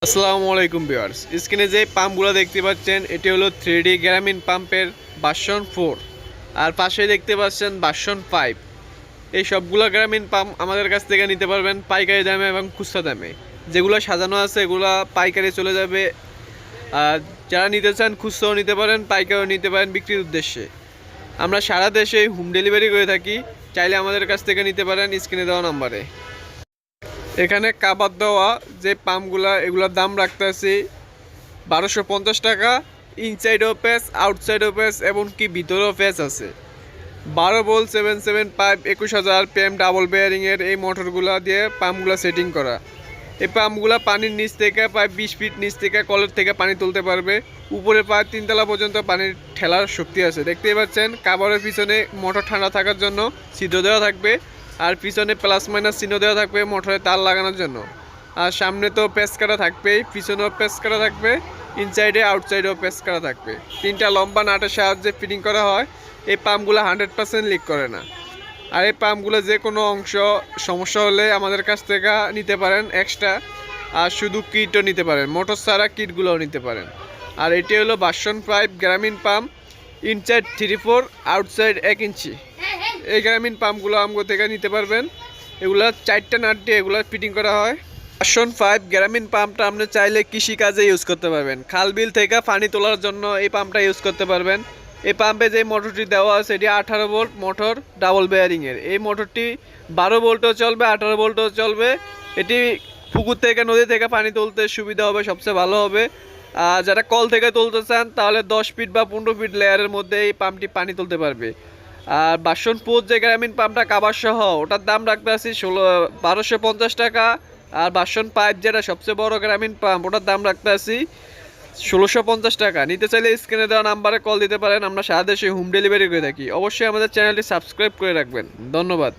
আসসালামু আলাইকুম ভিউয়ার্স, স্ক্রিনে যে পাম্পগুলো দেখতে পাচ্ছেন এটি হলো 3D গ্রামীণ পাম্পের ভার্সন 4 আর পাশে দেখতে পাচ্ছেন ভার্সন 5। এই সবগুলো গ্রামীণ পাম্প আমাদের কাছ থেকে নিতে পারবেন পাইকারি দামে এবং খুচরা দামে। যেগুলো সাজানো আছে এগুলো পাইকারি চলে যাবে, আর যারা নিতে চান খুচরাও নিতে পারেন, পাইকারিও নিতে পারেন বিক্রির উদ্দেশ্যে। আমরা সারা দেশে হোম ডেলিভারি করে থাকি, চাইলে আমাদের কাছ থেকে নিতে পারেন স্ক্রিনে দেওয়া নাম্বারে। এখানে কাবার দেওয়া যে পাম্পগুলা এগুলোর দাম রাখতেছি 1250 টাকা। ইনসাইডও প্যাচ, আউটসাইডও প্যাচ, এমনকি ভিতরেও প্যাচ আছে। 12 ভোল্ট 775 21,000 PM ডাবল বেয়ারিংয়ের এই মোটরগুলো দিয়ে পাম্পগুলো সেটিং করা। এই পাম্পগুলো পানির নিচ থেকে প্রায় 20 ফিট নিচ থেকে কলের থেকে পানি তুলতে পারবে। উপরে প্রায় 3 তলা পর্যন্ত পানির ঠেলার শক্তি আছে। দেখতেই পাচ্ছেন কাভারের পিছনে মোটর ঠান্ডা থাকার জন্য ছিদ্র দেওয়া থাকবে, আর পিছনে প্লাস মাইনাস চিহ্ন দেওয়া থাকবে মোটরে তার লাগানোর জন্য। আর সামনে তো প্যাচ কাটা থাকবেই, পিছনেও প্যাচ কাটা থাকবে, ইনসাইডে আউটসাইডেও প্যাচ কাটা থাকবে। 3টা লম্বা নাটের সাহায্যে ফিটিং করা হয়। এই পাম্পগুলো 100% লিক করে না। আর এই পাম্পগুলো যে কোনো অংশ সমস্যা হলে আমাদের কাছ থেকে নিতে পারেন এক্সট্রা, আর শুধু কিটও নিতে পারেন, মোটর ছাড়া কিটগুলোও নিতে পারেন। আর এটি হলো ভার্সন 5 গ্রামীণ পাম্প, ইনসাইড 3/4, আউটসাইড 1 ইঞ্চি। এই গ্রামীণ পাম্পগুলো আমগো থেকে নিতে পারবেন। এগুলা 4টা নাট দিয়ে এগুলো ফিটিং করা হয়। ভার্সন 5 গ্রামীণ পাম্পটা আপনি চাইলে কৃষিকাজে ইউজ করতে পারবেন। খাল বিল থেকে পানি তোলার জন্য এই পাম্পটা ইউজ করতে পারবেন। এই পাম্পে যে মোটরটি দেওয়া আছে এটি 18 ভোল্ট মোটর ডাবল বেয়ারিংয়ের। এই মোটরটি 12 ভোল্টও চলবে, 18 ভোল্টও চলবে। এটি পুকুর থেকে নদী থেকে পানি তুলতে সুবিধা হবে, সবচেয়ে ভালো হবে। আর যারা কল থেকে তুলতে চান তাহলে 10 ফিট বা 15 ফিট লেয়ারের মধ্যে এই পাম্পটি পানি তুলতে পারবে। আর ভার্সন 4 যে গ্রামীণ পাম্পটা কাভার সহ ওটার দাম রাখতে আছি 1250 টাকা। আর ভার্সন 5 যেটা সবচেয়ে বড় গ্রামীণ পাম্প ওটার দাম রাখতে আছি 1650 টাকা। নিতে চাইলে স্ক্রিনে দেওয়া নাম্বারে কল দিতে পারেন। আমরা সারা দেশে হোম ডেলিভারি করে থাকি। অবশ্যই আমাদের চ্যানেলটি সাবস্ক্রাইব করে রাখবেন। ধন্যবাদ।